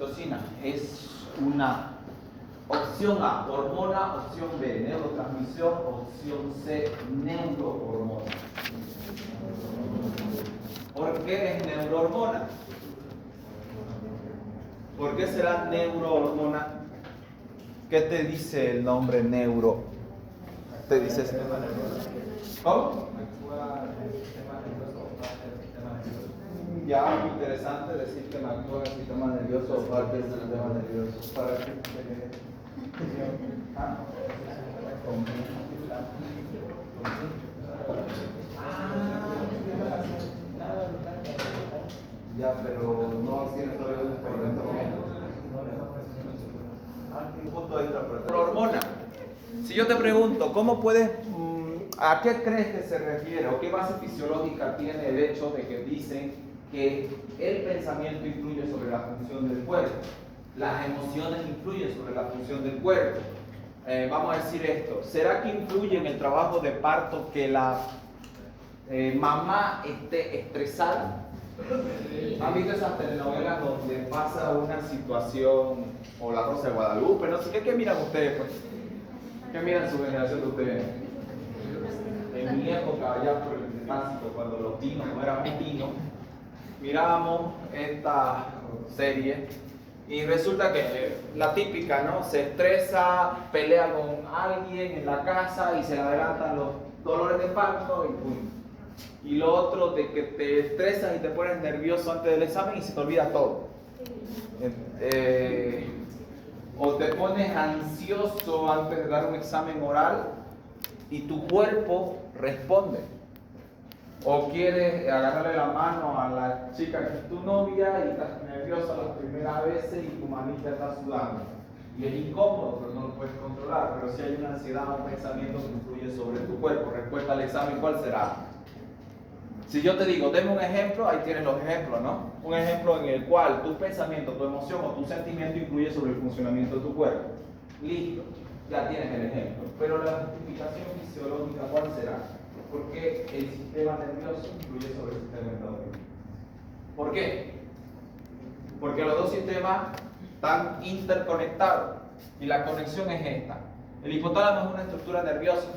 oxitocina es una opción A, hormona, opción B, neurotransmisión, opción C, neurohormona. ¿Por qué es neurohormona? ¿Por qué será neurohormona? ¿Qué te dice el nombre neuro? ¿Te dice? ¿Cómo? Ya, interesante decir que me actúa en el sistema nervioso o parte del sistema nervioso. ¿Para qué? Ya, pero no tiene todavía un problema. Un punto extra, pero hormona. Si yo te pregunto, ¿cómo puedes, a qué crees que se refiere o qué base fisiológica tiene el hecho de que dicen que el pensamiento influye sobre la función del cuerpo, las emociones influyen sobre la función del cuerpo? Vamos a decir esto, ¿será que influye en el trabajo de parto que la mamá esté estresada? ¿Han visto esas telenovelas donde pasa una situación, o La Rosa de Guadalupe, no sé qué miran ustedes, pues? ¿Qué miran su generación de ustedes? En mi época, allá por el tránsito, cuando los pinos no éramos pinos, mirábamos esta serie y resulta que la típica, ¿no? Se estresa, pelea con alguien en la casa y se le adelantan los dolores de parto y ¡pum! Y lo otro de que te estresas y te pones nervioso antes del examen y se te olvida todo. O te pones ansioso antes de dar un examen oral y tu cuerpo responde. O quieres agarrarle la mano a la chica que es tu novia y estás nerviosa las primeras veces y tu manita está sudando. Y es incómodo, pero no lo puedes controlar. Pero si hay una ansiedad o un pensamiento que influye sobre tu cuerpo, respuesta al examen, ¿cuál será? Si yo te digo, deme un ejemplo, ahí tienes los ejemplos, ¿no? Un ejemplo en el cual tu pensamiento, tu emoción o tu sentimiento influye sobre el funcionamiento de tu cuerpo. Listo, ya tienes el ejemplo. Pero la justificación fisiológica, ¿cuál será? Porque el sistema nervioso influye sobre el sistema endocrino. ¿Por qué? Porque los dos sistemas están interconectados y la conexión es esta. El hipotálamo es una estructura nerviosa,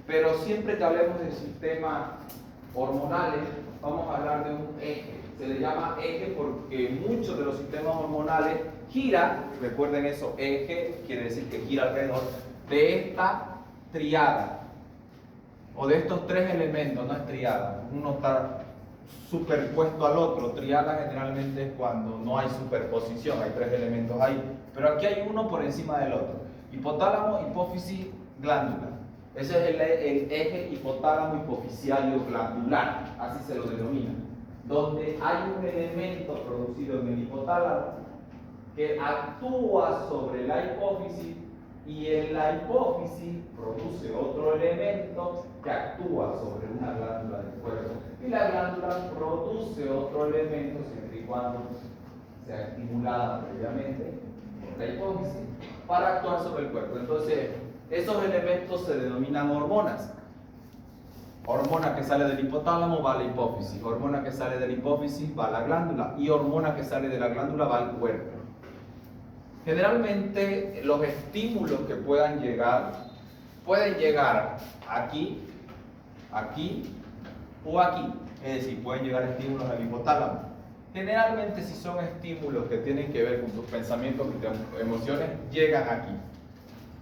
pero siempre que hablemos del sistema hormonales, vamos a hablar de un eje. Se le llama eje porque muchos de los sistemas hormonales giran, recuerden eso, eje quiere decir que gira alrededor de esta triada o de estos tres elementos, no es triada, uno está superpuesto al otro. Triada generalmente es cuando no hay superposición, hay tres elementos ahí, pero aquí hay uno por encima del otro. Hipotálamo, hipófisis, glándula. Ese es el eje hipotálamo hipofisiario glandular, así se lo denomina, donde hay un elemento producido en el hipotálamo que actúa sobre la hipófisis y en la hipófisis produce otro elemento que actúa sobre una glándula del cuerpo y la glándula produce otro elemento siempre y cuando sea estimulada previamente por la hipófisis para actuar sobre el cuerpo. Entonces, esos elementos se denominan hormonas. Hormona que sale del hipotálamo va a la hipófisis, hormona que sale de la hipófisis va a la glándula y hormona que sale de la glándula va al cuerpo. Generalmente los estímulos que pueden llegar aquí, aquí o aquí, es decir, pueden llegar estímulos al hipotálamo. Generalmente si son estímulos que tienen que ver con tus pensamientos y tus emociones, llegan aquí.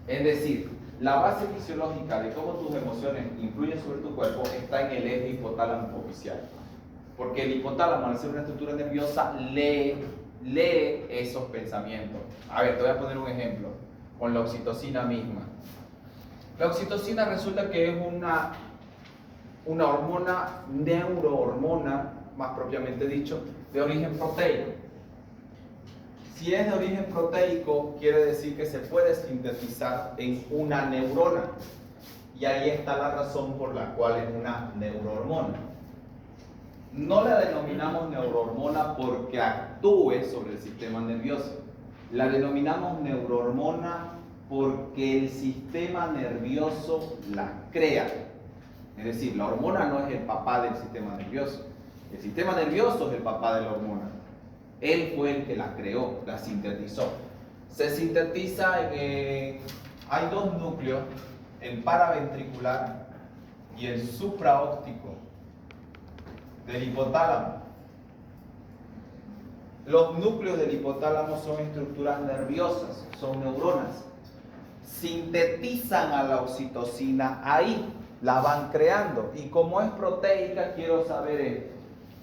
Es decir, la base fisiológica de cómo tus emociones influyen sobre tu cuerpo está en el eje hipotálamo hipofisial. Porque el hipotálamo, al ser una estructura nerviosa, lee esos pensamientos. A ver, te voy a poner un ejemplo con la oxitocina misma. La oxitocina resulta que es una hormona, neurohormona, más propiamente dicho, de origen proteico. Si es de origen proteico, quiere decir que se puede sintetizar en una neurona. Y ahí está la razón por la cual es una neurohormona. No la denominamos neurohormona porque actúe sobre el sistema nervioso. La denominamos neurohormona porque el sistema nervioso la crea. Es decir, la hormona no es el papá del sistema nervioso. El sistema nervioso es el papá de la hormona. Él fue el que la creó, la sintetizó. Se sintetiza hay dos núcleos, el paraventricular y el supraóptico del hipotálamo. Los núcleos del hipotálamo son estructuras nerviosas, son neuronas. Sintetizan a la oxitocina ahí, la van creando. Y como es proteica, quiero saber esto.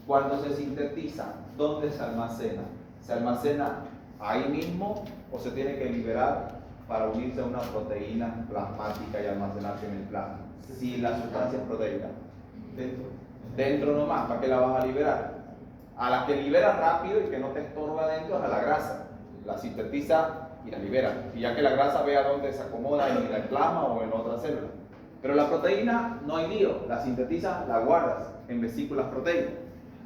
Cuando se sintetiza, ¿dónde se almacena? ¿Se almacena ahí mismo o se tiene que liberar para unirse a una proteína plasmática y almacenarse en el plasma? Si la sustancia es proteica. Dentro nomás, ¿para qué la vas a liberar? A la que libera rápido y que no te estorba adentro es a la grasa. La sintetiza y la libera. Y ya que la grasa vea dónde se acomoda en el plasma o en otra célula. Pero la proteína no hay lío, la sintetizas, la guardas en vesículas proteicas.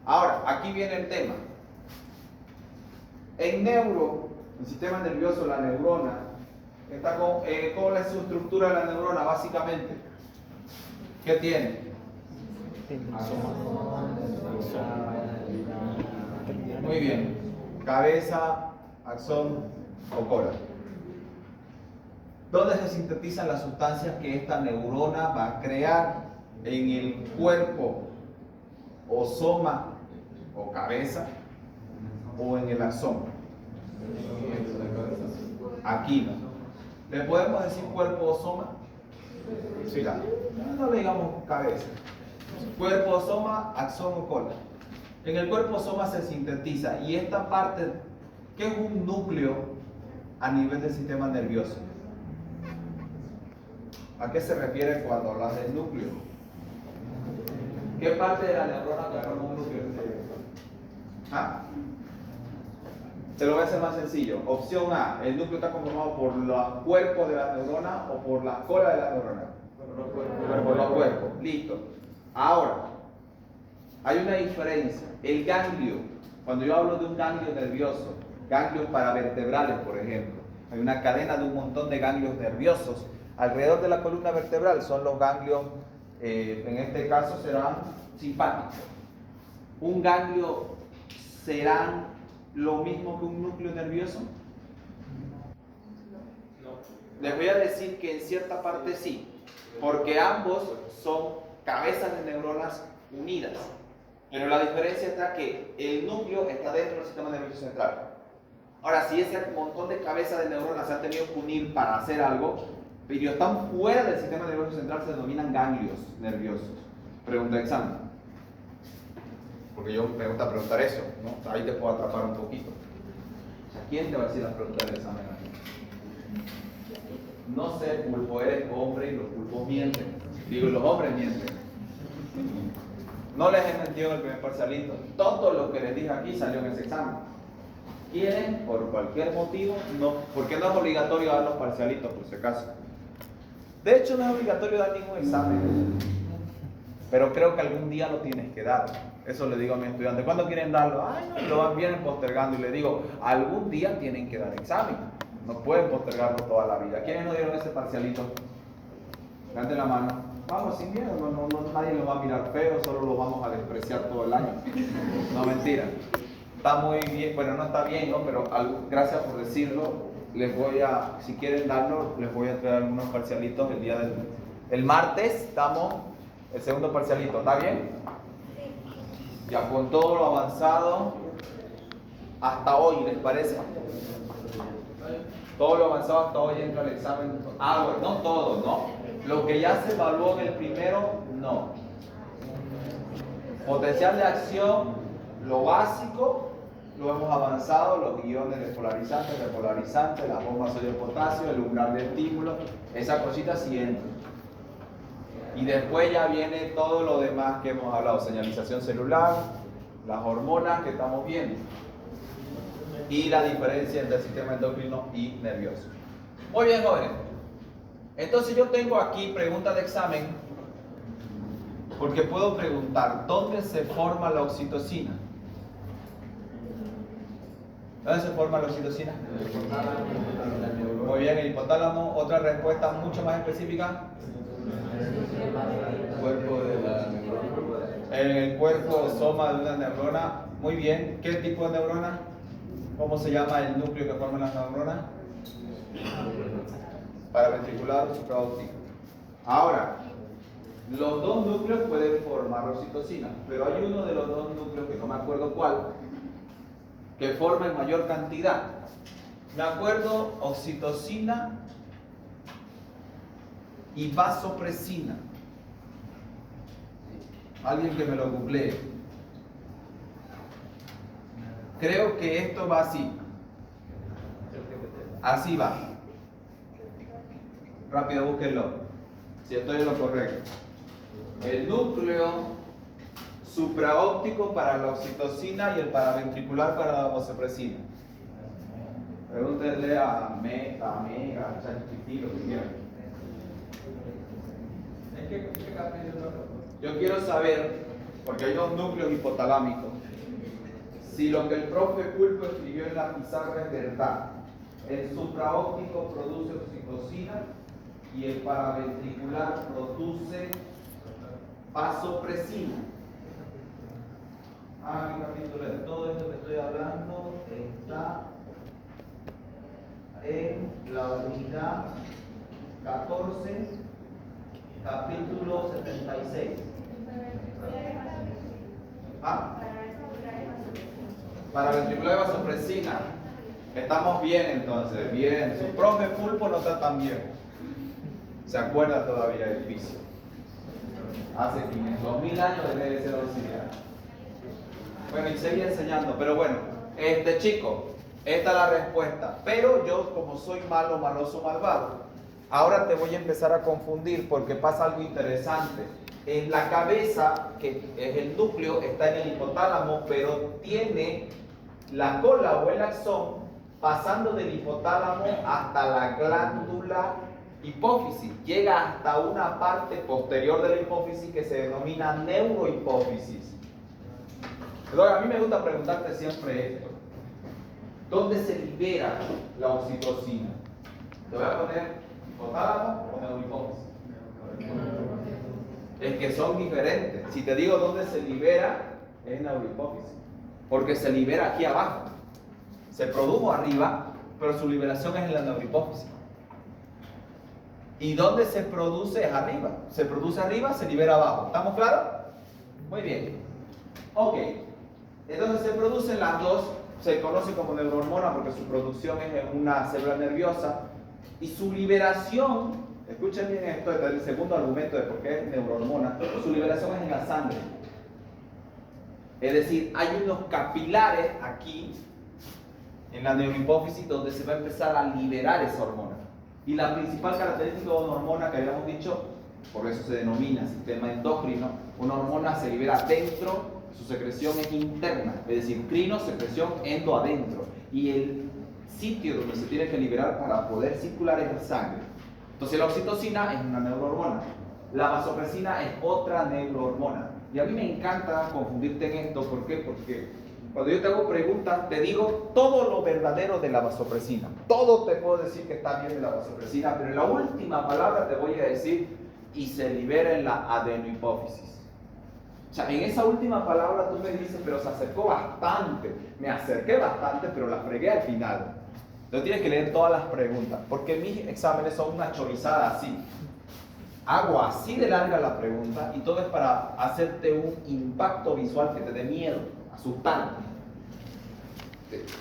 Ahora, aquí viene el tema. En el sistema nervioso, la neurona, está ¿cuál es su estructura de la neurona básicamente? ¿Qué tiene? Muy bien. Cabeza, axón o cola. ¿Dónde se sintetizan las sustancias que esta neurona va a crear? En el cuerpo o soma o cabeza o en el axón. Aquí no. ¿Le podemos decir cuerpo o soma? Sí, no le digamos cabeza. Cuerpo o soma, axón o cola. En el cuerpo soma se sintetiza y esta parte, ¿qué es un núcleo a nivel del sistema nervioso? ¿A qué se refiere cuando hablas del núcleo? ¿Qué parte de la neurona conforma un núcleo? ¿Ah? Se lo voy a hacer más sencillo. Opción A, el núcleo está conformado por los cuerpos de la neurona o por la cola de la neurona. Por los cuerpos. Listo. Ahora, hay una diferencia. El ganglio, cuando yo hablo de un ganglio nervioso, ganglios paravertebrales, por ejemplo, hay una cadena de un montón de ganglios nerviosos alrededor de la columna vertebral. Son los ganglios, en este caso serán simpáticos. ¿Un ganglio será lo mismo que un núcleo nervioso? No. Les voy a decir que en cierta parte sí, porque ambos son cabezas de neuronas unidas. Pero la diferencia está que el núcleo está dentro del sistema nervioso central. Ahora, si ese montón de cabezas de neuronas se han tenido que unir para hacer algo, pero están fuera del sistema nervioso central, se denominan ganglios nerviosos. Pregunta de examen. Porque yo me gusta preguntar eso, ¿no? Ahí te puedo atrapar un poquito. ¿Quién te va a decir las preguntas del examen aquí? No sé, pulpo, eres hombre y los pulpos mienten. Digo, los hombres mienten. No les he mentido en el primer parcialito. Todo lo que les dije aquí salió en ese examen. ¿Quieren, por cualquier motivo? No, porque no es obligatorio dar los parcialitos, por si acaso. De hecho, no es obligatorio dar ningún examen. Pero creo que algún día lo tienes que dar. Eso le digo a mis estudiantes. ¿Cuándo quieren darlo? Ay, no, vienen postergando. Y le digo, algún día tienen que dar examen. No pueden postergarlo toda la vida. ¿Quiénes no dieron ese parcialito? Levanten la mano. Vamos, sin miedo, nadie lo va a mirar feo, solo lo vamos a despreciar todo el año. No, mentira. Está muy bien, bueno, no está bien, ¿no? Pero gracias por decirlo. Les voy a, si quieren darlo, les voy a traer algunos parcialitos el día del... El martes estamos, el segundo parcialito, ¿está bien? Ya con todo lo avanzado hasta hoy, ¿les parece? Todo lo avanzado hasta hoy entra al examen. Ah, bueno, no todo, ¿no? Lo que ya se evaluó en el primero, no. Potencial de acción, lo básico, lo hemos avanzado, los guiones despolarizantes, repolarizantes, las bombas sodio potasio, el umbral de estímulo, esa cosita sí entra. Y después ya viene todo lo demás que hemos hablado, señalización celular, las hormonas que estamos viendo y la diferencia entre el sistema endocrino y nervioso. Muy bien, jóvenes. Entonces yo tengo aquí preguntas de examen porque puedo preguntar ¿dónde se forma la oxitocina? ¿Dónde se forma la oxitocina? Muy bien, el hipotálamo. Otra respuesta mucho más específica. Cuerpo de la neurona. En el cuerpo soma de una neurona. Muy bien. ¿Qué tipo de neurona? ¿Cómo se llama el núcleo que forman las neuronas? Paraventricular o supraóptico. Ahora, los dos núcleos pueden formar oxitocina, pero hay uno de los dos núcleos, que no me acuerdo cuál, que forma en mayor cantidad. Me acuerdo oxitocina y vasopresina. Alguien que me lo googlee. Creo que esto va así. Así va. Rápido, búsquenlo. Si estoy en lo correcto. El núcleo supraóptico para la oxitocina y el paraventricular para la vasopresina. Pregúntenle a ChatGPT, lo que quieran. Yo quiero saber, porque hay dos núcleos hipotalámicos, si lo que el profe Pulpo escribió en la pizarra es verdad. El supraóptico produce oxitocina y el paraventricular produce vasopresina. Mi capítulo de todo esto que estoy hablando está en la unidad 14, capítulo 76. Paraventricular y vasopresina. Estamos bien entonces, bien. Su profe Pulpo no está tan bien. ¿Se acuerda todavía del piso? Hace 500.000 años debe de ser auxiliar. Bueno, y seguí enseñando, pero bueno, chicos, esta es la respuesta. Pero yo, como soy malo, maloso, malvado, ahora te voy a empezar a confundir porque pasa algo interesante. En la cabeza, que es el núcleo, está en el hipotálamo, pero tiene la cola o el axón pasando del hipotálamo hasta la glándula hipófisis. Llega hasta una parte posterior de la hipófisis que se denomina neurohipófisis. Entonces, a mí me gusta preguntarte siempre esto. ¿Dónde se libera la oxitocina? Te voy a poner hipotálamo o neurohipófisis. Es que son diferentes. Si te digo dónde se libera, es neurohipófisis. Porque se libera aquí abajo. Se produjo arriba, pero su liberación es en la neurohipófisis. ¿Y dónde se produce? Es arriba. Se produce arriba, se libera abajo. ¿Estamos claros? Muy bien. Ok. Entonces se producen las dos. Se conoce como neurohormona porque su producción es en una célula nerviosa. Y su liberación, escuchen bien esto, este es el segundo argumento de por qué es neurohormona. Su liberación es en la sangre. Es decir, hay unos capilares aquí en la neurohipófisis donde se va a empezar a liberar esa hormona. Y la principal característica de una hormona que habíamos dicho, por eso se denomina sistema endocrino, una hormona se libera dentro, su secreción es interna, es decir, crino, secreción, endo, adentro. Y el sitio donde se tiene que liberar para poder circular es la sangre. Entonces la oxitocina es una neurohormona, la vasopresina es otra neurohormona. Y a mí me encanta confundirte en esto, ¿por qué? Porque cuando yo te hago preguntas, te digo todo lo verdadero de la vasopresina. Todo te puedo decir que está bien de la vasopresina, pero en la última palabra te voy a decir, y se libera en la adenohipófisis. O sea, en esa última palabra tú me dices, pero se acercó bastante. Me acerqué bastante, pero la fregué al final. Entonces tienes que leer todas las preguntas, porque mis exámenes son una chorizada así. Hago así de larga la pregunta y todo es para hacerte un impacto visual que te dé miedo, asustarte.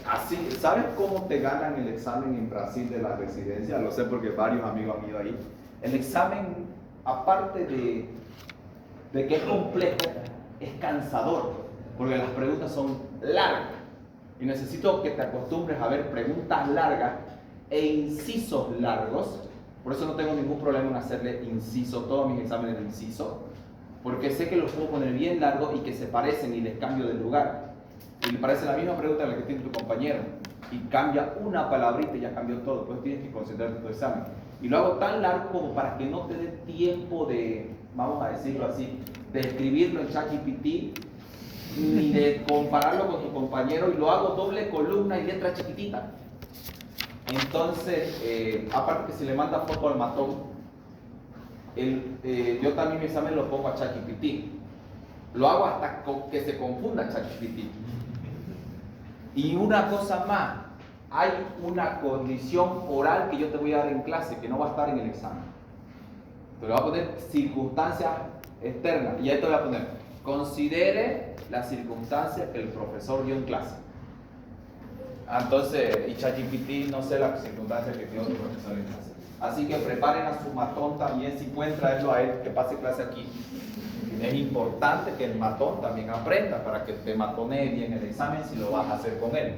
Así, ¿sabes cómo te ganan el examen en Brasil de la residencia? Lo sé porque varios amigos han ido ahí. El examen, aparte de que es complejo, es cansador, porque las preguntas son largas. Y necesito que te acostumbres a ver preguntas largas e incisos largos. Por eso no tengo ningún problema en hacerle inciso, todos mis exámenes de inciso, porque sé que los puedo poner bien largos y que se parecen y les cambio de lugar. Y le parece la misma pregunta a la que tiene tu compañero y cambia una palabrita y ya cambió todo, pues tienes que concentrarte en tu examen. Y lo hago tan largo como para que no te dé tiempo de, vamos a decirlo así, de escribirlo en ChatGPT ni de compararlo con tu compañero, y lo hago doble columna y letra chiquitita. Entonces, aparte que se le manda foto al matón, yo también mi examen lo pongo a ChatGPT. Lo hago hasta que se confunda ChatGPT. Y una cosa más, hay una condición oral que yo te voy a dar en clase, que no va a estar en el examen. Te lo voy a poner circunstancias externas. Y ahí te voy a poner, considere las circunstancias que el profesor dio en clase. Entonces, y ChatGPT no sé las circunstancias que dio el profesor en clase. Así que preparen a su matón también, si pueden traerlo a él, que pase clase aquí. Es importante que el matón también aprenda para que te matonee bien el examen si lo vas a hacer con él.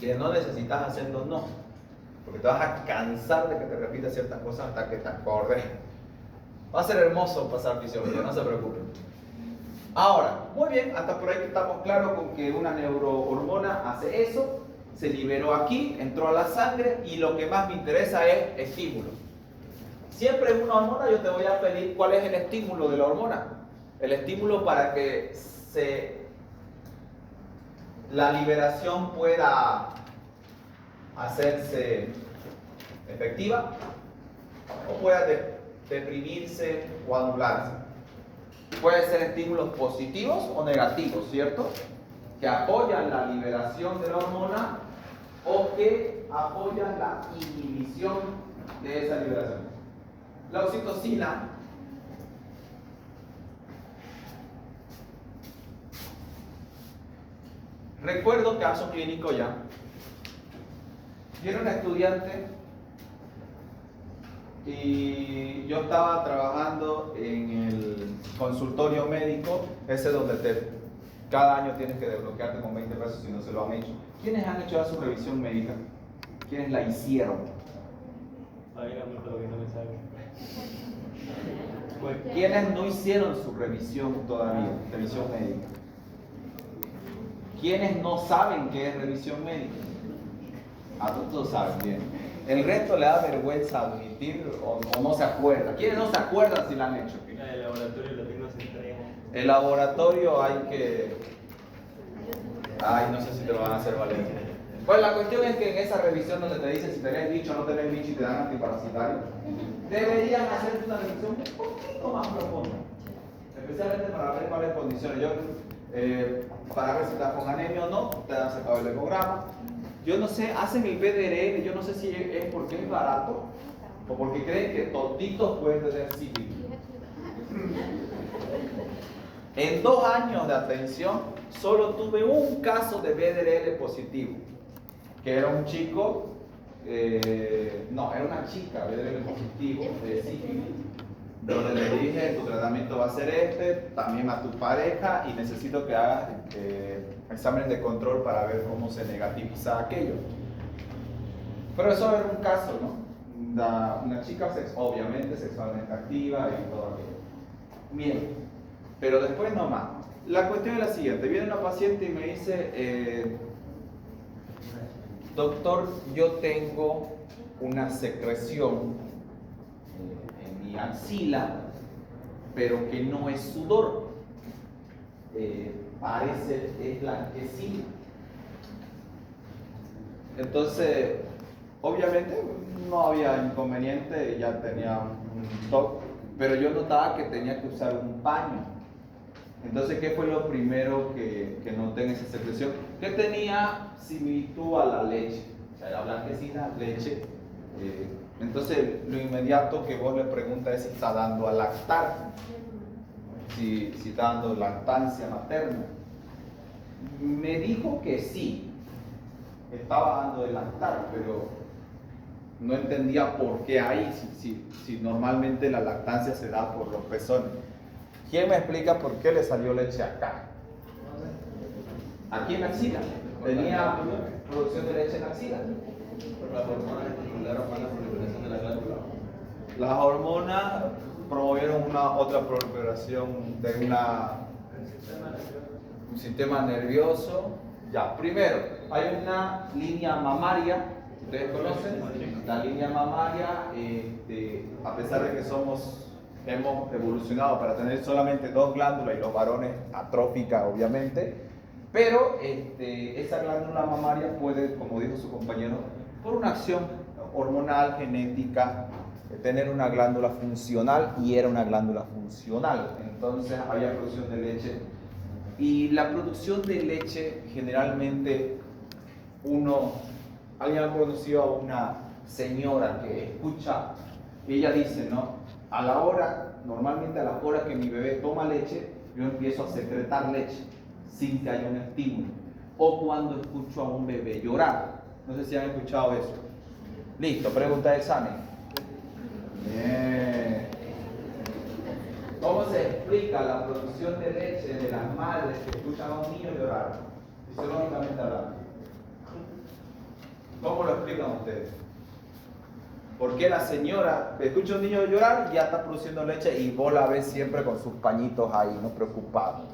Que no necesitas hacerlo, no. Porque te vas a cansar de que te repita ciertas cosas hasta que te acordes. Va a ser hermoso pasar fisiología, no se preocupen. Ahora, muy bien, hasta por ahí estamos claros con que una neurohormona hace eso, se liberó aquí, entró a la sangre y lo que más me interesa es estímulo. Siempre en una hormona yo te voy a pedir cuál es el estímulo de la hormona. El estímulo para que la liberación pueda hacerse efectiva o pueda deprimirse o anularse. Pueden ser estímulos positivos o negativos, ¿cierto? Que apoyan la liberación de la hormona o que apoyan la inhibición de esa liberación. La oxitocina recuerdo caso clínico ya. Yo era una estudiante y yo estaba trabajando en el consultorio médico, ese donde cada año tienes que desbloquearte con 20 pesos si no se lo han hecho. ¿Quiénes han hecho ya su revisión médica? ¿Quiénes la hicieron? ¿Quiénes no hicieron su revisión todavía? Revisión médica. ¿Quiénes no saben qué es revisión médica? Todos saben bien. El resto le da vergüenza admitir o no se acuerda. ¿Quiénes no se acuerdan si la han hecho? El laboratorio lo tengo se entrega. El laboratorio hay que... Ay, no sé si te lo van a hacer valer. Pues la cuestión es que en esa revisión donde te dicen si tenés bicho o no tenés bicho y te dan antiparasitario, deberían hacer una revisión un poquito más profunda. Especialmente para ver cuáles condiciones. Para ver si estás con anemia o no, te han sacado el ecograma. Yo no sé, hacen el PDRL, yo no sé si es porque es barato o porque creen que toditos pueden tener sífilis. En 2 años de atención, solo tuve un caso de BDRL positivo, que era un chico, no, era una chica BDRL positivo de sífilis, donde le dije, tu tratamiento va a ser también a tu pareja, y necesito que hagas exámenes de control para ver cómo se negativiza aquello. Pero eso era un caso, ¿no? Una chica obviamente sexualmente activa y todo aquello. Bien, pero después no más. La cuestión es la siguiente, viene una paciente y me dice, doctor, yo tengo una secreción en mi axila, pero que no es sudor, parece es blanquecina. Entonces, obviamente no había inconveniente, ya tenía un TOC, pero yo notaba que tenía que usar un paño. Entonces, ¿qué fue lo primero que noté en esa secreción? Que tenía similitud a la leche, o sea, era blanquecina, leche. Entonces, lo inmediato que vos le preguntas es si está dando a lactar, si está dando lactancia materna. Me dijo que sí, estaba dando de lactar, pero no entendía por qué ahí, si normalmente la lactancia se da por los pezones. ¿Quién me explica por qué le salió leche acá? Aquí en la axila. Tenía producción de leche en la axila. Las hormonas estimularon más la proliferación de la glándula. Las hormonas promovieron otra proliferación de un sistema nervioso. Ya, primero, hay una línea mamaria, ¿ustedes conocen? La línea mamaria, a pesar de que hemos evolucionado para tener solamente 2 glándulas y los varones atróficas, obviamente, pero esa glándula mamaria puede, como dijo su compañero, por una acción hormonal, genética, tener una glándula funcional, y era una glándula funcional. Entonces había producción de leche Y la producción de leche, generalmente, alguien ha conocido a una señora que escucha, y ella dice, ¿no? Normalmente a la hora que mi bebé toma leche, yo empiezo a secretar leche, sin que haya un estímulo. O cuando escucho a un bebé llorar. No sé si han escuchado eso. Listo, pregunta de examen. Bien. ¿Cómo se explica la producción de leche de las madres que escuchan a un niño llorar? Fisiológicamente hablando. ¿Cómo lo explican ustedes? ¿Por qué la señora escucha a un niño llorar y ya está produciendo leche y vos la ves siempre con sus pañitos ahí, no preocupado?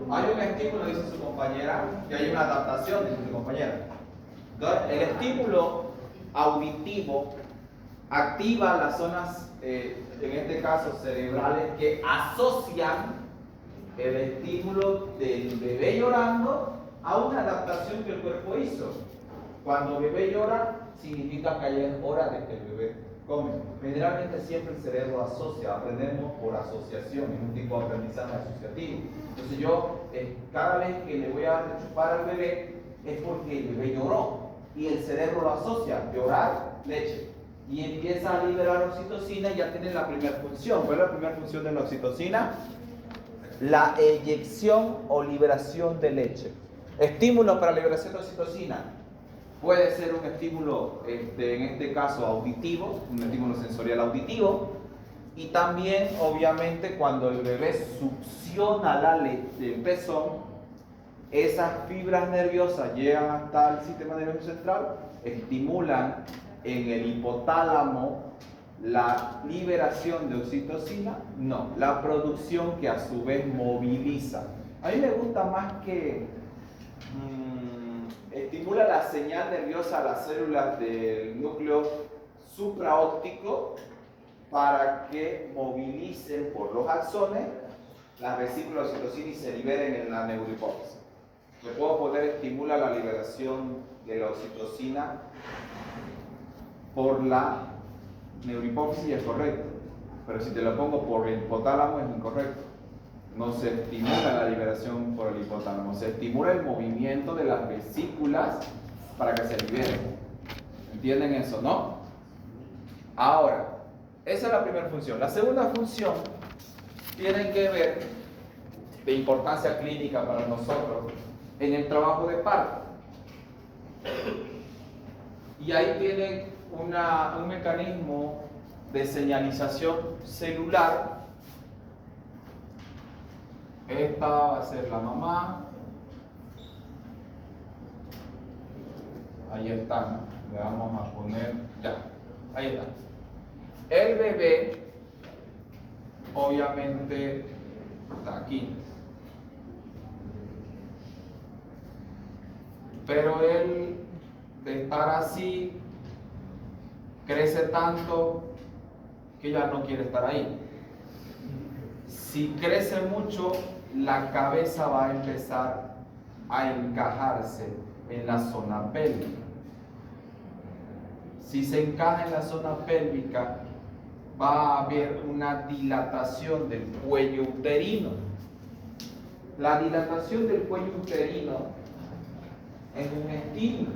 Hay un estímulo, dice su compañera, y hay una adaptación, dice su compañera. Entonces, el estímulo auditivo activa las zonas, en este caso cerebrales, que asocian el estímulo del bebé llorando a una adaptación que el cuerpo hizo. Cuando el bebé llora, significa que ya es hora de que el bebé come. Generalmente siempre el cerebro asocia, aprendemos por asociación, es un tipo de aprendizaje asociativo. Entonces yo, cada vez que le voy a chupar al bebé, es porque el bebé lloró. Y el cerebro lo asocia, llorar, leche. Y empieza a liberar oxitocina y ya tiene la primera función. ¿Cuál es la primera función de la oxitocina? La eyección o liberación de leche. Estímulo para liberación de oxitocina. Puede ser un estímulo, en este caso auditivo, un estímulo sensorial auditivo. Y también, obviamente, cuando el bebé succiona la leche del pezón, esas fibras nerviosas llegan hasta el sistema nervioso central, estimulan en el hipotálamo la liberación de oxitocina, no, la producción que a su vez moviliza. A mí me gusta más que estimula la señal nerviosa a las células del núcleo supraóptico para que movilicen por los axones las vesículas de oxitocina y se liberen en la neurohipófisis. Le puedo poner estimula la liberación de la oxitocina por la neurohipófisis es correcto, pero si te lo pongo por el hipotálamo es incorrecto. No se estimula la liberación por el hipotálamo, se estimula el movimiento de las vesículas para que se liberen. ¿Entienden eso, no? Ahora, esa es la primera función. La segunda función tiene que ver, de importancia clínica para nosotros, en el trabajo de parto. Y ahí tienen un mecanismo de señalización celular. Esta va a ser la mamá. Ahí está. Le vamos a poner, ya, ahí está. El bebé, obviamente, está aquí. Pero él, de estar así, crece tanto que ya no quiere estar ahí. Si crece mucho, la cabeza va a empezar a encajarse en la zona pélvica. Si se encaja en la zona pélvica, va a haber una dilatación del cuello uterino. La dilatación del cuello uterino es un estímulo.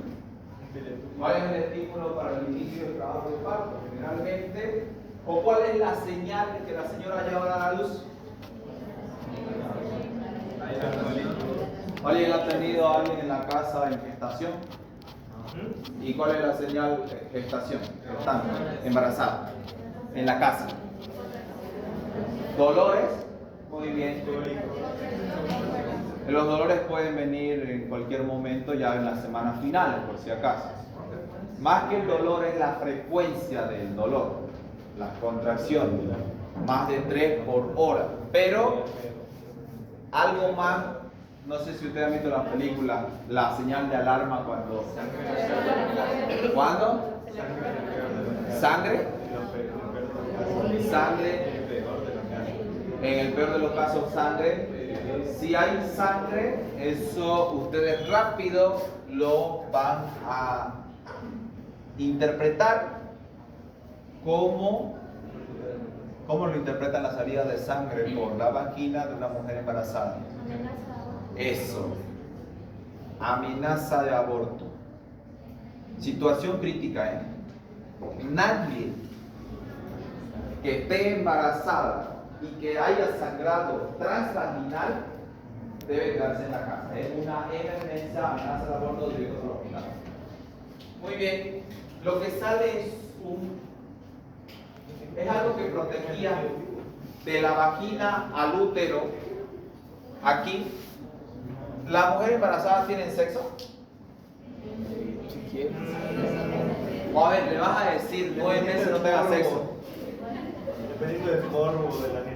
¿Cuál es el estímulo para el inicio del trabajo de parto? Generalmente, ¿o cuál es la señal de que la señora ya va a dar a luz? ¿Alguien ha tenido a alguien en la casa en gestación? ¿Y cuál es la señal de gestación? Estando embarazada. En la casa. ¿Dolores? Muy bien. Los dolores pueden venir en cualquier momento, ya en las semanas finales, por si acaso. Más que el dolor es la frecuencia del dolor, las contracciones, más de 3 por hora. Pero algo más, no sé si ustedes han visto la película, la señal de alarma cuando... ¿Cuándo? ¿Sangre? Sangre. En el peor de los casos, sangre Si hay sangre, eso ustedes rápido lo van a interpretar como ¿cómo lo interpretan la salida de sangre por la vagina de una mujer embarazada? Eso. Amenaza de aborto. Situación crítica, ¿eh? Nadie que esté embarazada y que haya sangrado transvaginal debe quedarse en la casa. Es una emergencia, amenaza de aborto directo al hospital. Muy bien. Lo que sale es algo que protegía de la vagina al útero. Aquí, ¿las mujeres embarazadas tienen sexo? Si quieren. A ver, le vas a decir 9 meses no tenga sexo. Dependiendo del morbo de la gente.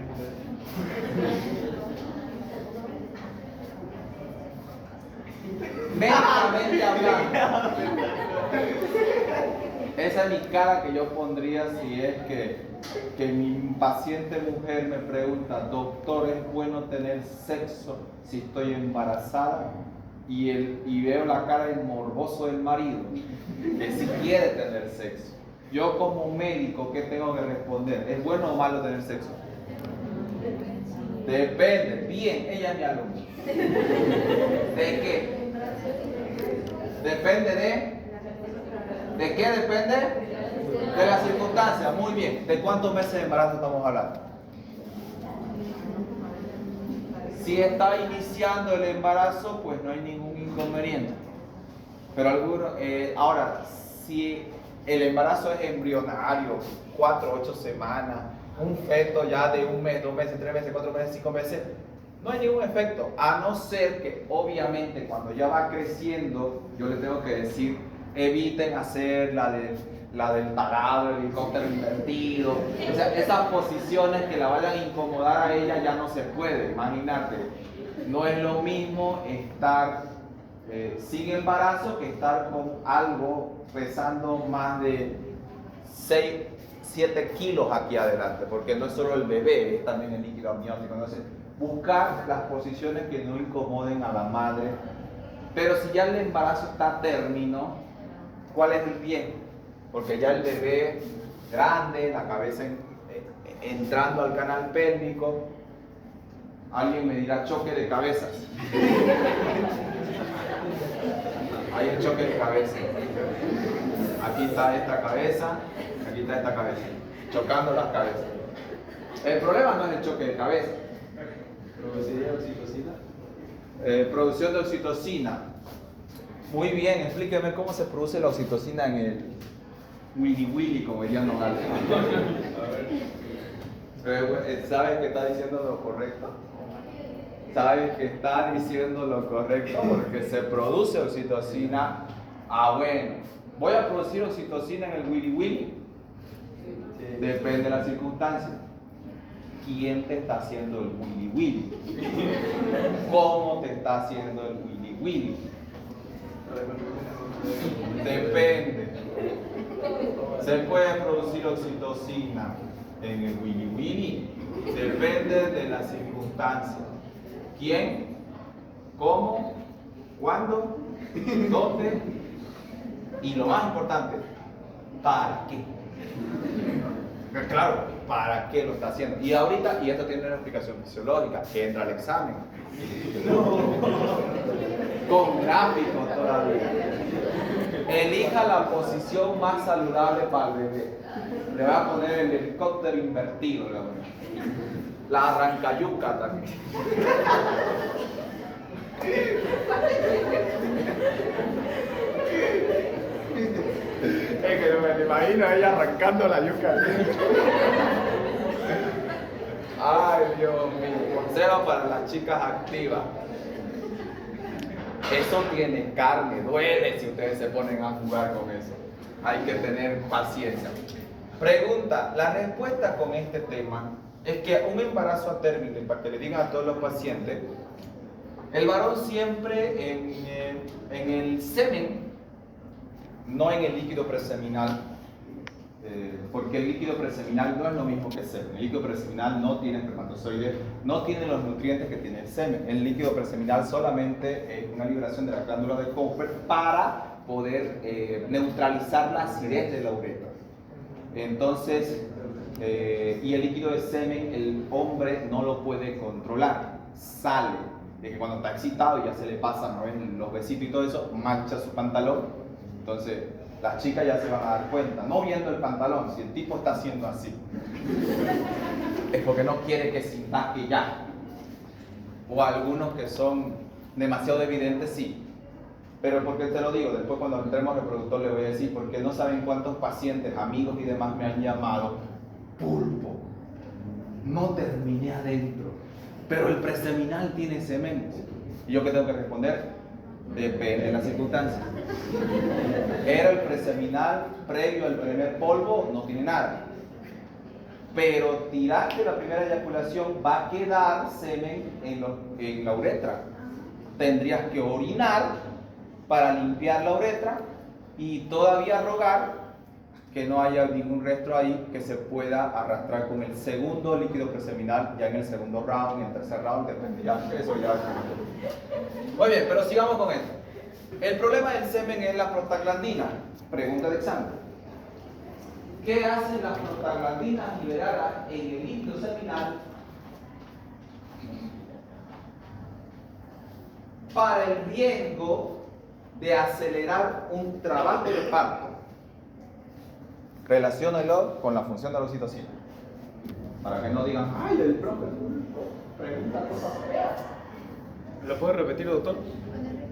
Médicamente hablando. Esa es mi cara que yo pondría si es que mi paciente mujer me pregunta, doctor, ¿es bueno tener sexo si estoy embarazada? Y veo la cara del morboso del marido, que si quiere tener sexo. Yo como médico, ¿qué tengo que responder? ¿Es bueno o malo tener sexo? Depende. Bien, ella es mi alumna. ¿De qué? Depende de... ¿De qué depende? De las circunstancias. Muy bien. ¿De cuántos meses de embarazo estamos hablando? Si está iniciando el embarazo, pues no hay ningún inconveniente. Pero ahora, si el embarazo es embrionario, 4, 8 semanas, un feto ya de 1 mes, 2 meses, 3 meses, 4 meses, 5 meses, no hay ningún efecto. A no ser que, obviamente, cuando ya va creciendo, yo le tengo que decir, eviten hacer la del tarado, el helicóptero invertido. O sea, esas posiciones que la vayan a incomodar a ella ya no se puede. Imagínate, no es lo mismo estar sin embarazo que estar con algo pesando más de 6, 7 kilos aquí adelante, porque no es solo el bebé, es también el líquido amniótico. Entonces, buscar las posiciones que no incomoden a la madre. Pero si ya el embarazo está a término, ¿cuál es el bien? Porque ya el bebé grande, la cabeza entrando al canal pélvico, alguien me dirá choque de cabezas. Hay un choque de cabeza. Aquí está esta cabeza, aquí está esta cabeza, chocando las cabezas. El problema no es el choque de cabeza. ¿Produciría oxitocina? Producción de oxitocina. Muy bien, explíqueme cómo se produce la oxitocina en el Willy Willy, como dirían los gatos. ¿Sabes que está diciendo lo correcto? ¿Sabes que está diciendo lo correcto? Porque se produce oxitocina. Ah, bueno. ¿Voy a producir oxitocina en el Willy Willy? Depende de las circunstancias. ¿Quién te está haciendo el Willy Willy? ¿Cómo te está haciendo el Willy Willy? Depende. ¿Se puede producir oxitocina en el Willy Willy? Depende de las circunstancias. ¿Quién? ¿Cómo? ¿Cuándo? ¿Dónde? Y lo más importante, ¿para qué? Claro, ¿para qué lo está haciendo? Y ahorita, y esto tiene una explicación fisiológica, que entra al examen. Con gráficos todavía. Elija la posición más saludable para el bebé. Le voy a poner el helicóptero invertido. La arrancayuca también. Es que me imagino a ella arrancando la yuca. Ay, Dios mío. Consejo para las chicas activas. Eso tiene carne, duele si ustedes se ponen a jugar con eso. Hay que tener paciencia. Pregunta, la respuesta con este tema es que un embarazo a término, y para que le digan a todos los pacientes, el varón siempre en el semen, no en el líquido preseminal, porque el líquido preseminal no es lo mismo que el semen. El líquido preseminal no tiene espermatozoides, no tiene los nutrientes que tiene el semen. El líquido preseminal solamente es una liberación de la glándula de Cowper para poder neutralizar la acidez de la uretra. Entonces, y el líquido de semen, el hombre no lo puede controlar, sale, de que cuando está excitado ya se le pasa, ¿no ven? Los besitos y todo eso, mancha su pantalón. Entonces, las chicas ya se van a dar cuenta, no viendo el pantalón, si el tipo está haciendo así, es porque no quiere que se impacte ya. O algunos que son demasiado evidentes, sí. Pero porque te lo digo, después cuando entremos al reproductor le voy a decir, porque no saben cuántos pacientes, amigos y demás me han llamado, pulpo, no terminé adentro, pero el preseminal tiene semen. ¿Y yo qué tengo que responder? Depende de las circunstancias. Era el preseminal previo al primer polvo, no tiene nada. Pero tiraste la primera eyaculación, va a quedar semen en la uretra. Tendrías que orinar para limpiar la uretra y todavía rogar que no haya ningún resto ahí que se pueda arrastrar con el segundo líquido preseminal, ya en el segundo round, en el tercer round, depende ya, eso ya. Muy bien, pero sigamos con esto. El problema del semen es la prostaglandina. Pregunta de examen. ¿Qué hacen las prostaglandinas liberadas en el líquido seminal para el riesgo de acelerar un trabajo de parto? Relaciónalo con la función de la oxitocina. Para que no digan, ay, el profe pregunta cosas feas. ¿Lo puede repetir, doctor?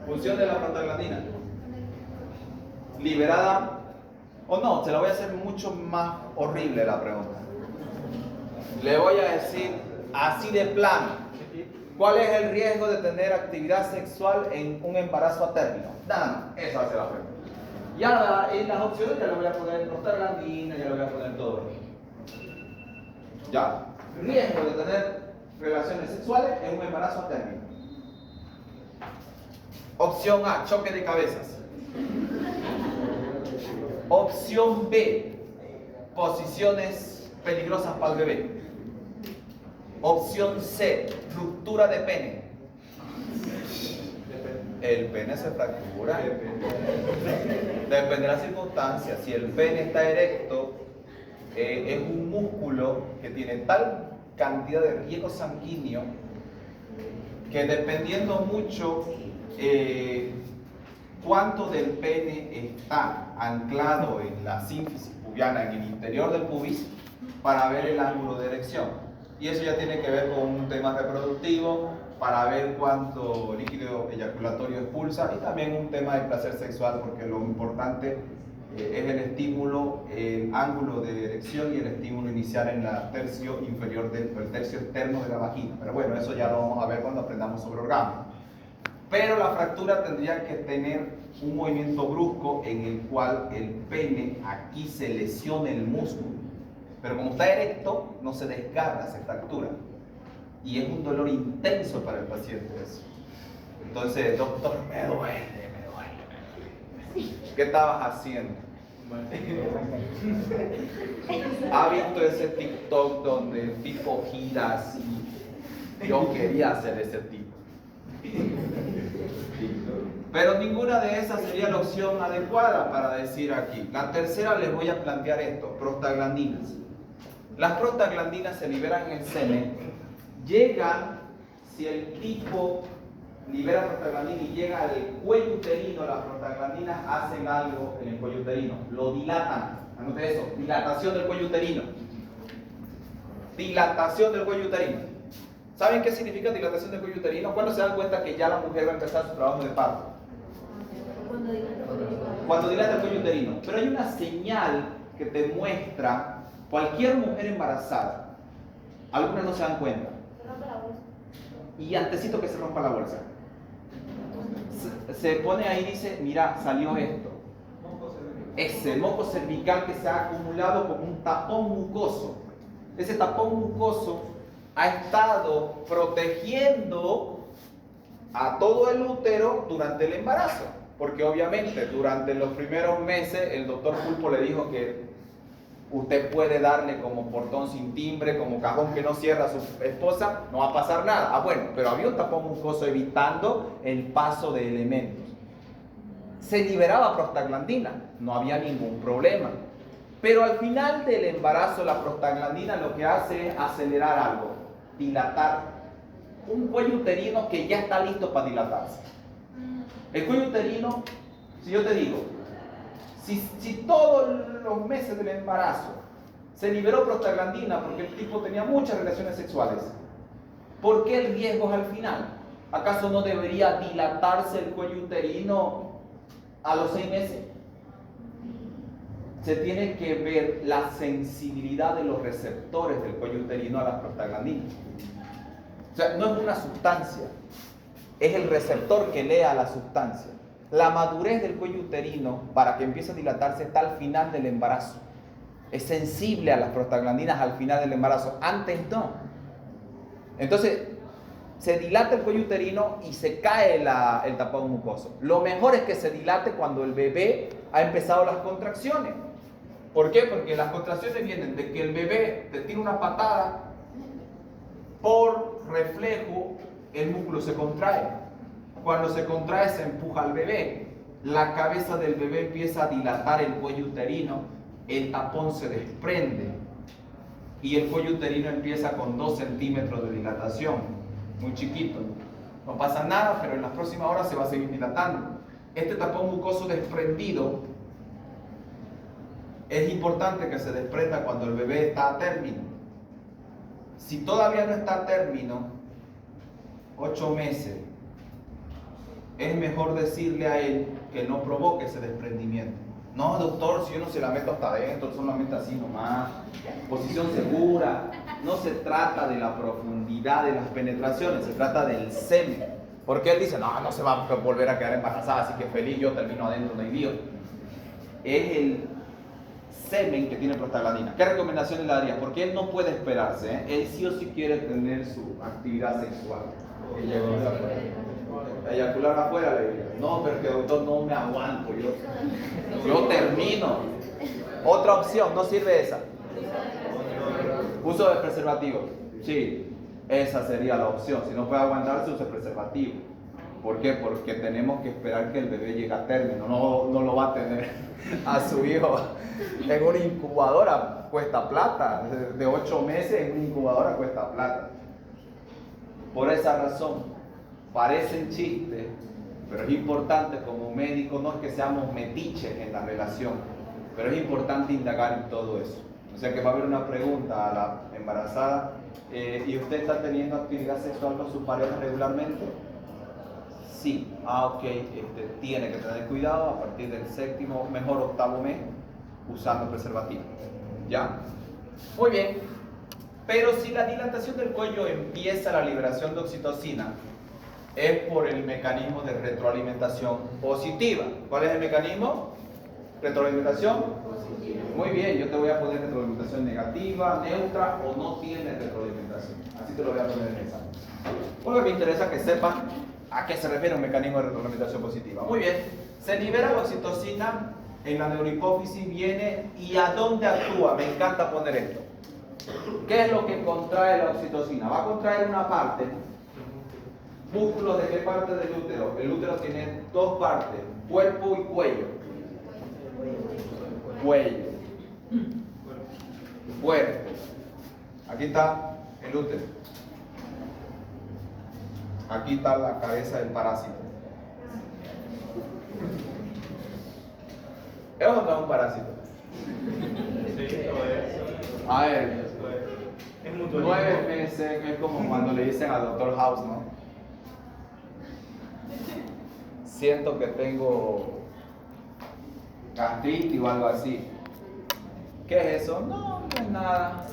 Función de la prostaglandina. Liberada, o no, se la voy a hacer mucho más horrible la pregunta. Le voy a decir así de plano. ¿Cuál es el riesgo de tener actividad sexual en un embarazo a término? Nada, esa va a ser la pregunta. Ya en las opciones ya le voy a poner prostaglandina, ya le voy a poner todo. Ya. Riesgo de tener relaciones sexuales en un embarazo a término. Opción A, choque de cabezas. Opción B, posiciones peligrosas para el bebé. Opción C, ruptura de pene. El pene se fractura. Depende de las circunstancias. Si el pene está erecto, es un músculo que tiene tal cantidad de riego sanguíneo que dependiendo mucho cuánto del pene está anclado en la sínfisis pubiana, en el interior del pubis, para ver el ángulo de erección. Y eso ya tiene que ver con un tema reproductivo, para ver cuánto líquido eyaculatorio expulsa, y también un tema de placer sexual, porque lo importante es el estímulo, el ángulo de erección y el estímulo inicial en la tercio inferior el tercio externo de la vagina. Pero bueno, eso ya lo vamos a ver cuando aprendamos sobre orgasmo. Pero la fractura tendría que tener un movimiento brusco en el cual el pene aquí se lesione el músculo. Pero como está erecto, no se desgarra, se fractura. Y es un dolor intenso para el paciente eso. Entonces, doctor, me duele. ¿Qué estabas haciendo? ¿Ha visto ese TikTok donde el tipo gira así? Yo quería ser ese tipo. Pero ninguna de esas sería la opción adecuada para decir aquí. La tercera les voy a plantear esto, prostaglandinas. Las prostaglandinas se liberan en el semen, llegan, si el tipo libera prostaglandina y llega al cuello uterino, las prostaglandinas hacen algo en el cuello uterino, lo dilatan. Anote eso, dilatación del cuello uterino. Dilatación del cuello uterino. ¿Saben qué significa dilatación del cuello uterino? ¿Cuándo se dan cuenta que ya la mujer va a empezar su trabajo de parto? Cuando dilata el cuello uterino. Pero hay una señal que te muestra cualquier mujer embarazada. Algunas no se dan cuenta. Y antesito que se rompa la bolsa. Se pone ahí y dice, mira, salió esto. Ese moco cervical que se ha acumulado como un tapón mucoso. Ese tapón mucoso ha estado protegiendo a todo el útero durante el embarazo. Porque obviamente durante los primeros meses el doctor Pulpo le dijo que Usted puede darle como portón sin timbre, como cajón que no cierra a su esposa, no va a pasar nada. Ah, bueno, pero había un tapón mucoso evitando el paso de elementos. Se liberaba prostaglandina, no había ningún problema. Pero al final del embarazo, la prostaglandina lo que hace es acelerar algo, dilatar un cuello uterino que ya está listo para dilatarse. El cuello uterino, si yo te digo, si todos los meses del embarazo se liberó prostaglandina porque el tipo tenía muchas relaciones sexuales, ¿por qué el riesgo es al final? ¿Acaso no debería dilatarse el cuello uterino a los 6 meses? Se tiene que ver la sensibilidad de los receptores del cuello uterino a las prostaglandinas. O sea, no es una sustancia, es el receptor que lee a la sustancia. La madurez del cuello uterino para que empiece a dilatarse está al final del embarazo. Es sensible a las prostaglandinas al final del embarazo, antes no. Entonces, se dilata el cuello uterino y se cae el tapón mucoso. Lo mejor es que se dilate cuando el bebé ha empezado las contracciones. ¿Por qué? Porque las contracciones vienen de que el bebé te tira una patada, por reflejo el músculo se contrae. Cuando se contrae se empuja al bebé, la cabeza del bebé empieza a dilatar el cuello uterino, el tapón se desprende y el cuello uterino empieza con 2 centímetros de dilatación, muy chiquito. No pasa nada, pero en las próximas horas se va a seguir dilatando. Este tapón mucoso desprendido es importante que se desprenda cuando el bebé está a término. Si todavía no está a término, 8 meses, es mejor decirle a él que no provoque ese desprendimiento. No, doctor, si yo no se la meto hasta adentro, solamente así nomás, posición segura. No se trata de la profundidad de las penetraciones, se trata del semen. Porque él dice, no se va a volver a quedar embarazada, así que feliz, yo termino adentro, no hay lío. Es el semen que tiene prostaglandina. ¿Qué recomendaciones le daría? Porque él no puede esperarse, ¿eh? Él sí o sí quiere tener su actividad sexual. Eyacular afuera, le diría. No, pero que doctor, no me aguanto, yo termino. Otra opción, no sirve esa. Uso de preservativo. Sí, esa sería la opción. Si no puede aguantarse, use preservativo. ¿Por qué? Porque tenemos que esperar que el bebé llegue a término. No lo va a tener a su hijo en una incubadora, cuesta plata. De 8 meses en una incubadora cuesta plata. Por esa razón, parecen chistes, pero es importante como médico, no es que seamos metiches en la relación, pero es importante indagar en todo eso. O sea que va a haber una pregunta a la embarazada, ¿y usted está teniendo actividad sexual con su pareja regularmente? Sí. Ok, tiene que tener cuidado a partir del 7º, mejor 8º mes, usando preservativo. ¿Ya? Muy bien. Pero si la dilatación del cuello empieza la liberación de oxitocina, es por el mecanismo de retroalimentación positiva. ¿Cuál es el mecanismo? Retroalimentación positiva. Muy bien, yo te voy a poner retroalimentación negativa, neutra o no tiene retroalimentación. Así te lo voy a poner en el examen. Porque me interesa que sepan a qué se refiere un mecanismo de retroalimentación positiva. Muy bien, se libera la oxitocina en la neurohipófisis, viene y ¿a dónde actúa? Me encanta poner esto. ¿Qué es lo que contrae la oxitocina? Va a contraer una parte. ¿Músculos de qué parte del útero? El útero tiene 2 partes, cuerpo y cuello. Cuello. Cuerpo. Aquí está el útero. Aquí está la cabeza del parásito. ¿Es o no es un parásito? A ver, 9 meses es como cuando le dicen al Dr. House, ¿no? Siento que tengo gastritis o algo así. ¿Qué es eso? No es nada.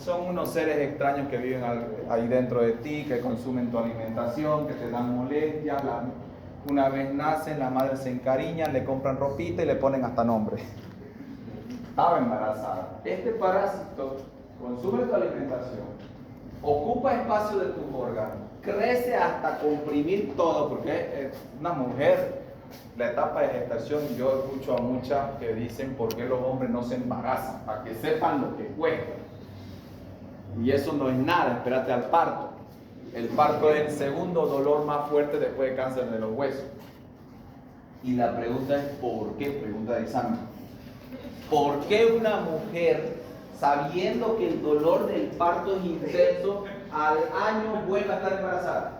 Son unos seres extraños que viven ahí dentro de ti, que consumen tu alimentación, que te dan molestias. Una vez nacen, la madre se encariña, le compran ropita y le ponen hasta nombre. Estaba embarazada. Este parásito consume tu alimentación, ocupa espacio de tus órganos, crece hasta comprimir todo, porque es una mujer la etapa de gestación, yo escucho a muchas que dicen por qué los hombres no se embarazan, para que sepan lo que cuesta. Y eso no es nada, espérate al parto. El parto es el segundo dolor más fuerte después de cáncer de los huesos. Y la pregunta es ¿por qué? Pregunta de examen. ¿Por qué una mujer, sabiendo que el dolor del parto es intenso, al año vuelve a estar embarazada?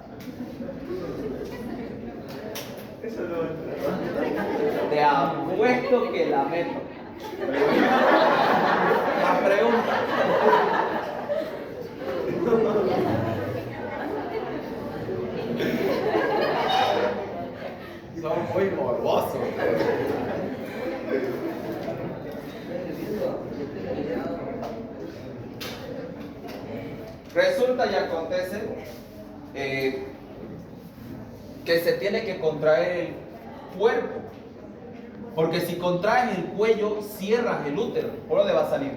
Eso no es. Te apuesto que la meto. La pregunta. Son muy morbosos. Resulta y acontece que se tiene que contraer el cuerpo. Porque si contraes el cuello, cierras el útero. ¿Por dónde va a salir?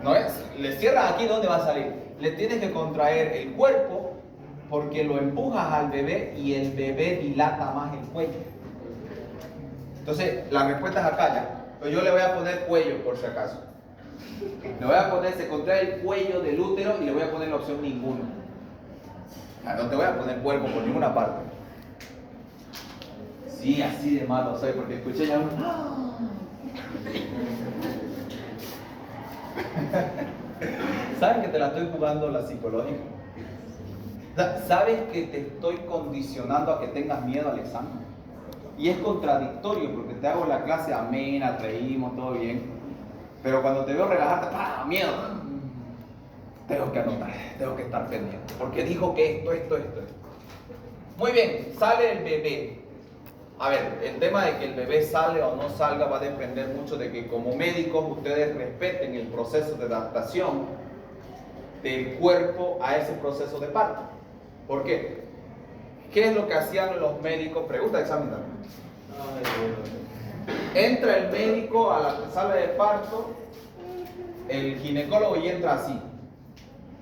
¿No es? Le cierras aquí, ¿dónde va a salir? Le tienes que contraer el cuerpo porque lo empujas al bebé y el bebé dilata más el cuello. Entonces, la respuesta es acá ya. Pero yo le voy a poner cuello por si acaso. Le voy a poner, se contrae el cuello del útero y le voy a poner la opción ninguno. No te voy a poner cuerpo por ninguna parte. Sí, así de malo soy, porque escuché ya uno. ¿Saben que te la estoy jugando la psicológica? ¿Sabes que te estoy condicionando a que tengas miedo al examen? Y es contradictorio porque te hago la clase amena, reímos, todo bien. Pero cuando te veo relajarte, ¡pah! Miedo. Tengo que anotar, tengo que estar pendiente. Porque dijo que esto. Muy bien, sale el bebé. A ver, el tema de que el bebé salga o no salga va a depender mucho de que como médicos ustedes respeten el proceso de adaptación del cuerpo a ese proceso de parto. ¿Por qué? ¿Qué es lo que hacían los médicos? Pregunta de examen también. Entra el médico a la sala de parto, el ginecólogo y entra así.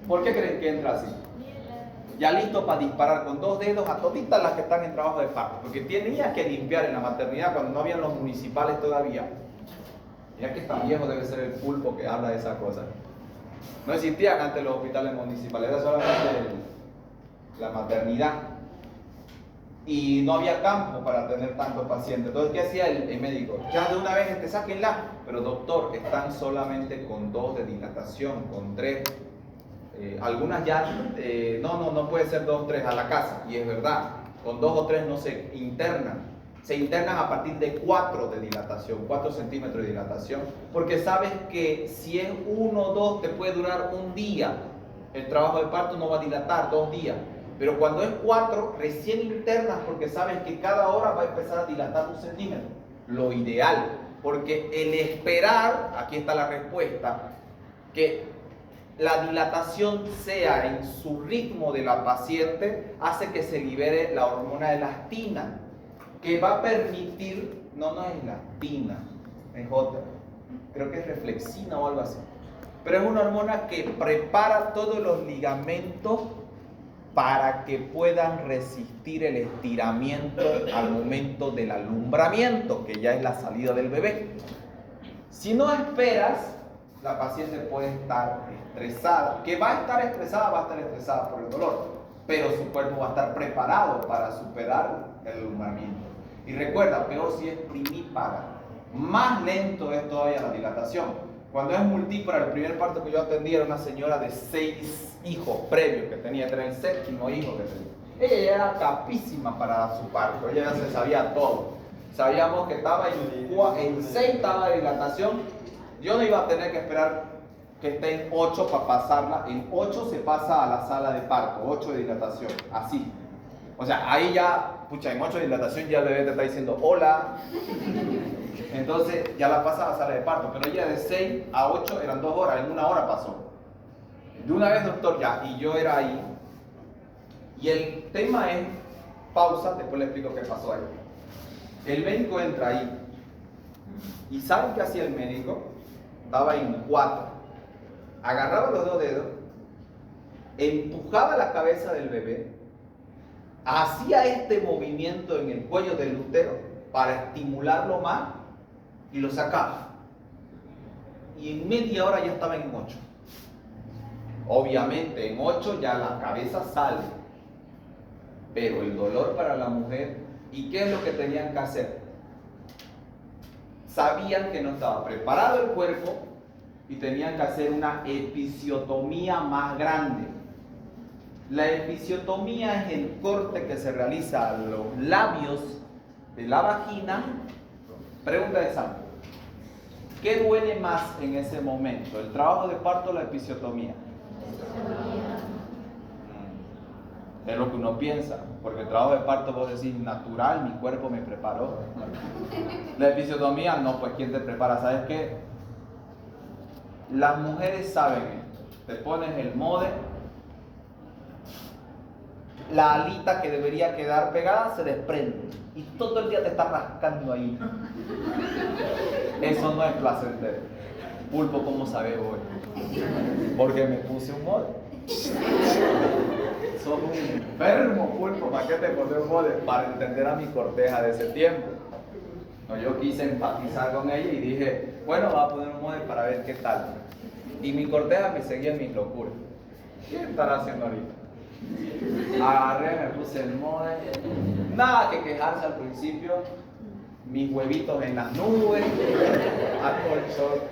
¿Por qué creen que entra así? Ya listo para disparar con 2 dedos a toditas las que están en trabajo de parto, porque tenía que limpiar en la maternidad cuando no habían los municipales todavía. Ya que tan viejo debe ser el pulpo que habla de esa cosa. No existían antes los hospitales municipales, era solamente la maternidad. Y no había campo para tener tantos pacientes. Entonces, ¿qué hacía el médico? Ya de una vez sáquenla. Pero doctor, están solamente con 2 de dilatación, con 3. Algunas ya, no puede ser 2 o 3 a la casa. Y es verdad, con 2 o 3 no se internan. Se internan a partir de 4 de dilatación, 4 centímetros de dilatación. Porque sabes que si es 1 o 2 te puede durar un día. El trabajo de parto no va a dilatar 2 días. Pero cuando es 4, recién internas porque sabes que cada hora va a empezar a dilatar 1 centímetro. Lo ideal, porque el esperar, aquí está la respuesta, que la dilatación sea en su ritmo de la paciente, hace que se libere la hormona elastina, que va a permitir, no es elastina, es otra, creo que es reflexina o algo así, pero es una hormona que prepara todos los ligamentos para que puedan resistir el estiramiento al momento del alumbramiento, que ya es la salida del bebé. Si no esperas, la paciente puede estar estresada. Que va a estar estresada por el dolor, pero su cuerpo va a estar preparado para superar el alumbramiento. Y recuerda, peor si es primípara, más lento es todavía la dilatación. Cuando es multípara, el primer parto que yo atendí era una señora de 6 hijos previos que tenía, era el 7º hijo que tenía. Ella ya era capísima para su parto, ella ya se sabía todo. Sabíamos que estaba en 6 estaba de dilatación. Yo no iba a tener que esperar que esté en 8 para pasarla. En 8 se pasa a la sala de parto, 8 de dilatación, así. O sea, ahí ya, en 8 de dilatación ya el bebé te está diciendo hola. Entonces ya la pasa a la sala de parto, pero ella de 6 a 8 eran 2 horas, en 1 hora pasó. De una vez, doctor, ya, y yo era ahí. Y el tema es, pausa, después le explico qué pasó ahí. El médico entra ahí. ¿Y saben qué hacía el médico? Estaba ahí en 4. Agarraba los 2 dedos, empujaba la cabeza del bebé hacía este movimiento en el cuello del útero para estimularlo más y lo sacaba. Y en media hora ya estaba en 8. Obviamente en 8 ya la cabeza sale, pero el dolor para la mujer, ¿y qué es lo que tenían que hacer? Sabían que no estaba preparado el cuerpo y tenían que hacer una episiotomía más grande. La episiotomía es el corte que se realiza a los labios de la vagina. Pregunta de Sam: ¿qué duele más en ese momento? ¿El trabajo de parto o la episiotomía? Es lo que uno piensa, porque el trabajo de parto vos decís natural, mi cuerpo me preparó. La episiotomía no, pues ¿quién te prepara? ¿Sabes qué? Las mujeres saben esto. Te pones el mode, la alita que debería quedar pegada se desprende y todo el día te está rascando ahí. Eso no es placentero. Pulpo, ¿cómo sabes hoy? Porque me puse un mode. Sos un enfermo, Pulpo. ¿Para qué te puse un mode? Para entender a mi corteja de ese tiempo. No, yo quise empatizar con ella y dije, bueno, voy a poner un mode para ver qué tal. Y mi corteja me seguía en mis locuras. ¿Qué estará haciendo ahorita? Agarré, me puse el mode. Nada que quejarse al principio. Mis huevitos en las nubes,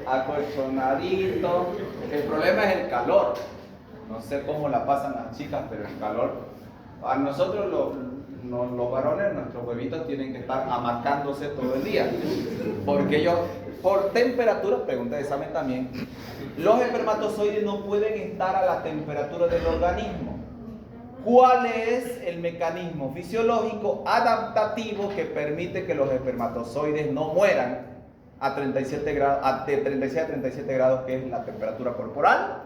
acolchonadito. El problema es el calor. No sé cómo la pasan las chicas, pero el calor. A nosotros los varones, nuestros huevitos tienen que estar amarcándose todo el día. Porque ellos, por temperatura, pregunta de examen también, los espermatozoides no pueden estar a la temperatura del organismo. ¿Cuál es el mecanismo fisiológico adaptativo que permite que los espermatozoides no mueran a 37 grados, de 36 a 37 grados, que es la temperatura corporal?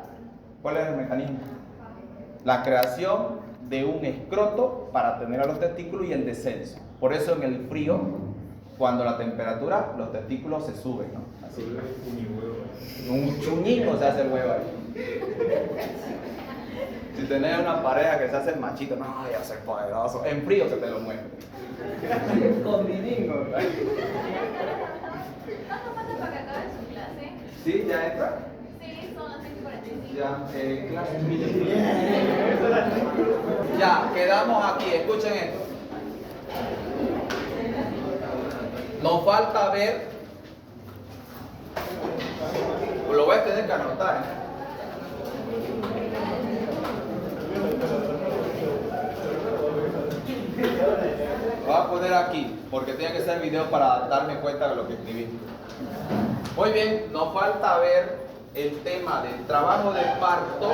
¿Cuál es el mecanismo? La creación de un escroto para tener a los testículos y el descenso. Por eso en el frío, cuando la temperatura, los testículos se suben, ¿no? Así. Un chuñito se hace el huevo ahí. Si tenés una pareja que se hace el machito, no, ya soy poderoso. En frío se te lo mueve. Con diningo. ¿Estás tomando para que acabe su clase? ¿Sí? ¿Ya entra? Sí, son las 5:45. Ya, clase. Ya, quedamos aquí. Escuchen esto. Nos falta ver. Lo voy a tener que anotar, ¿eh? Lo voy a poner aquí, porque tenía que ser el video para darme cuenta de lo que escribí. Muy bien, nos falta ver el tema del trabajo de parto